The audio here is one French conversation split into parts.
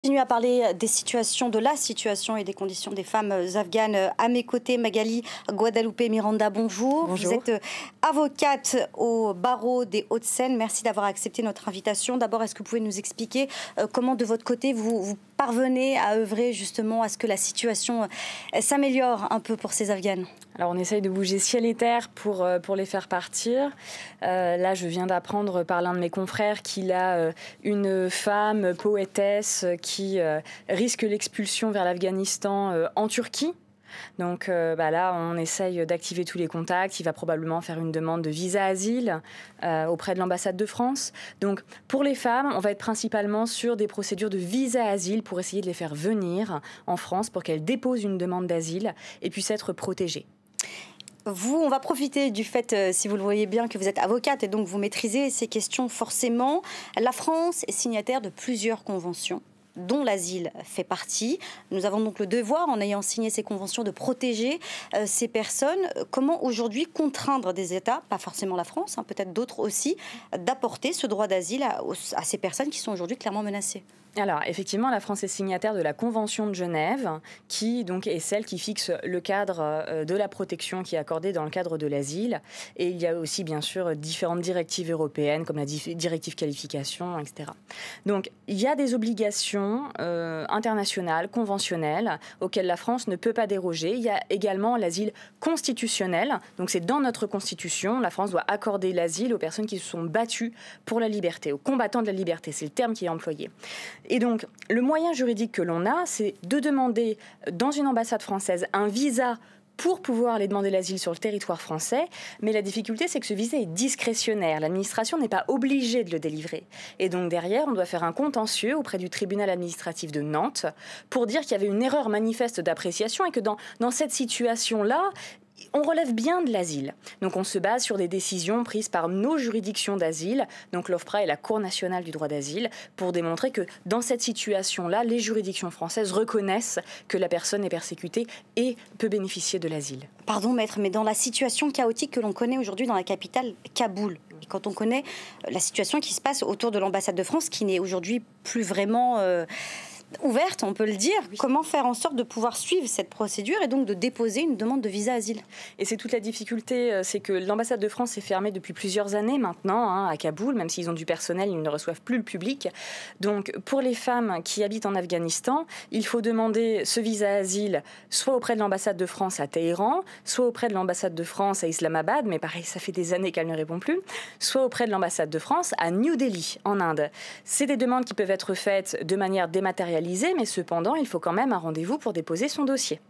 Continue à parler des situations, de la situation et des conditions des femmes afghanes. À mes côtés, Magali Guadalupe Miranda, bonjour. Bonjour. Vous êtes avocate au barreau des Hauts-de-Seine. Merci d'avoir accepté notre invitation. D'abord, est-ce que vous pouvez nous expliquer comment, de votre côté, vous parvenez à œuvrer justement à ce que la situation s'améliore un peu pour ces Afghanes? Alors on essaye de bouger ciel et terre pour les faire partir. Là, je viens d'apprendre par l'un de mes confrères qu'il a une femme poétesse qui risque l'expulsion vers l'Afghanistan en Turquie. Donc là, on essaye d'activer tous les contacts. Il va probablement faire une demande de visa-asile auprès de l'ambassade de France. Donc pour les femmes, on va être principalement sur des procédures de visa-asile pour essayer de les faire venir en France pour qu'elles déposent une demande d'asile et puissent être protégées. Vous, on va profiter du fait, si vous le voyez bien, que vous êtes avocate et donc vous maîtrisez ces questions forcément. La France est signataire de plusieurs conventions, dont l'asile fait partie. Nous avons donc le devoir, en ayant signé ces conventions, de protéger ces personnes. Comment aujourd'hui contraindre des États, pas forcément la France, peut-être d'autres aussi, d'apporter ce droit d'asile à ces personnes qui sont aujourd'hui clairement menacées? Alors, effectivement, la France est signataire de la Convention de Genève, qui donc est celle qui fixe le cadre de la protection qui est accordée dans le cadre de l'asile. Et il y a aussi, bien sûr, différentes directives européennes, comme la directive qualification, etc. Donc, il y a des obligations internationales, conventionnelles, auxquelles la France ne peut pas déroger. Il y a également l'asile constitutionnel. Donc, c'est dans notre Constitution, la France doit accorder l'asile aux personnes qui se sont battues pour la liberté, aux combattants de la liberté. C'est le terme qui est employé. Et donc, le moyen juridique que l'on a, c'est de demander dans une ambassade française un visa pour pouvoir aller demander l'asile sur le territoire français. Mais la difficulté, c'est que ce visa est discrétionnaire. L'administration n'est pas obligée de le délivrer. Et donc, derrière, on doit faire un contentieux auprès du tribunal administratif de Nantes pour dire qu'il y avait une erreur manifeste d'appréciation et que dans cette situation-là, on relève bien de l'asile. Donc on se base sur des décisions prises par nos juridictions d'asile, donc l'OFPRA et la Cour nationale du droit d'asile, pour démontrer que dans cette situation-là, les juridictions françaises reconnaissent que la personne est persécutée et peut bénéficier de l'asile. Pardon maître, mais dans la situation chaotique que l'on connaît aujourd'hui dans la capitale, Kaboul, et quand on connaît la situation qui se passe autour de l'ambassade de France, qui n'est aujourd'hui plus vraiment ouverte, on peut le dire. Oui. Comment faire en sorte de pouvoir suivre cette procédure et donc de déposer une demande de visa-asile? Et c'est toute la difficulté, c'est que l'ambassade de France est fermée depuis plusieurs années maintenant à Kaboul, même s'ils ont du personnel, ils ne reçoivent plus le public. Donc pour les femmes qui habitent en Afghanistan, il faut demander ce visa-asile soit auprès de l'ambassade de France à Téhéran, soit auprès de l'ambassade de France à Islamabad, mais pareil, ça fait des années qu'elle ne répond plus, soit auprès de l'ambassade de France à New Delhi, en Inde. C'est des demandes qui peuvent être faites de manière dématérialisée, mais cependant, il faut quand même un rendez-vous pour déposer son dossier.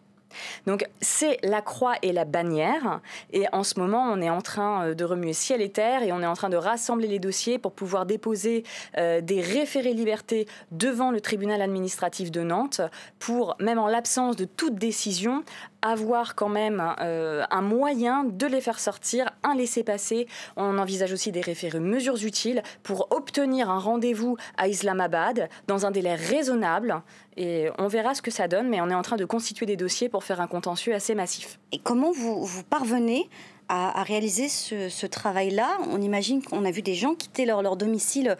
Donc c'est la croix et la bannière, et en ce moment on est en train de remuer ciel et terre et on est en train de rassembler les dossiers pour pouvoir déposer des référés liberté devant le tribunal administratif de Nantes pour, même en l'absence de toute décision, avoir quand même un moyen de les faire sortir, un laissez-passer. On envisage aussi des référés mesures utiles pour obtenir un rendez-vous à Islamabad dans un délai raisonnable, et on verra ce que ça donne, mais on est en train de constituer des dossiers pour faire un contentieux assez massif. Et comment vous parvenez à réaliser ce travail-là? On imagine qu'on a vu des gens quitter leur domicile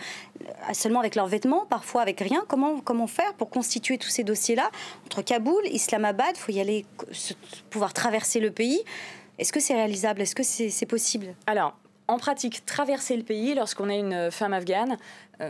seulement avec leurs vêtements, parfois avec rien. Comment faire pour constituer tous ces dossiers-là? Entre Kaboul, Islamabad, il faut y aller, pouvoir traverser le pays. Est-ce que c'est réalisable? Est-ce que c'est possible? Alors, en pratique, traverser le pays lorsqu'on est une femme afghane,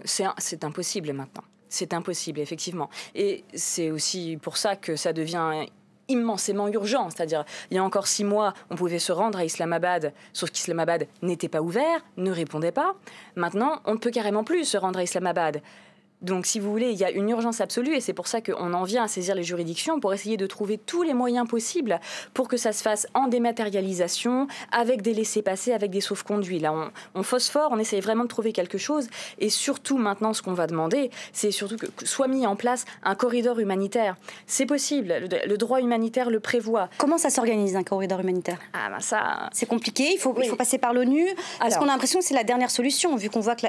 c'est impossible maintenant. C'est impossible, effectivement. Et c'est aussi pour ça que ça devient immensément urgent. C'est-à-dire, il y a encore 6 mois, on pouvait se rendre à Islamabad, sauf qu'Islamabad n'était pas ouvert, ne répondait pas. Maintenant, on ne peut carrément plus se rendre à Islamabad. Donc, si vous voulez, il y a une urgence absolue et c'est pour ça qu'on en vient à saisir les juridictions pour essayer de trouver tous les moyens possibles pour que ça se fasse en dématérialisation, avec des laissez-passer, avec des sauf-conduits. Là, on phosphore, on essaye vraiment de trouver quelque chose et surtout, maintenant, ce qu'on va demander, c'est surtout que soit mis en place un corridor humanitaire. C'est possible, le droit humanitaire le prévoit. Comment ça s'organise, un corridor humanitaire? Ah ben ça... C'est compliqué, il faut passer par l'ONU, parce qu'on a l'impression que c'est la dernière solution, vu qu'on voit que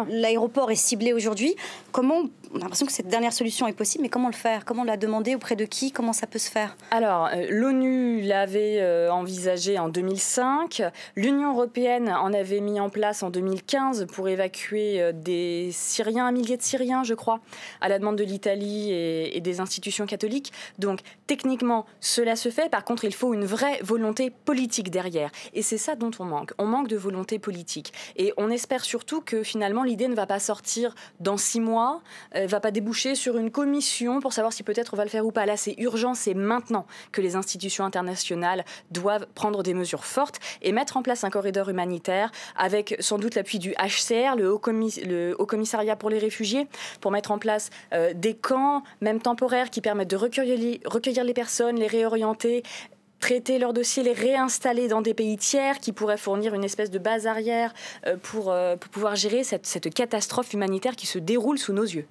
l'aéroport est ciblé aujourd'hui. comment, on a l'impression que cette dernière solution est possible, mais comment le faire? Comment la demander? Auprès de qui? Comment ça peut se faire? Alors, l'ONU l'avait envisagé en 2005. L'Union européenne en avait mis en place en 2015 pour évacuer des Syriens, un millier de Syriens, je crois, à la demande de l'Italie et des institutions catholiques. Donc, techniquement, cela se fait. Par contre, il faut une vraie volonté politique derrière. Et c'est ça dont on manque. On manque de volonté politique. Et on espère surtout que finalement, l'idée ne va pas sortir dans 6 mois, ne va pas déboucher sur une commission pour savoir si peut-être on va le faire ou pas. Là, c'est urgent, c'est maintenant que les institutions internationales doivent prendre des mesures fortes et mettre en place un corridor humanitaire avec sans doute l'appui du HCR, le Haut Commissariat pour les réfugiés, pour mettre en place des camps, même temporaires, qui permettent de recueillir les personnes, les réorienter, traiter leurs dossiers, les réinstaller dans des pays tiers qui pourraient fournir une espèce de base arrière pour pouvoir gérer cette catastrophe humanitaire qui se déroule sous nos yeux.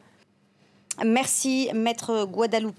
Merci, Maître Guadalupe.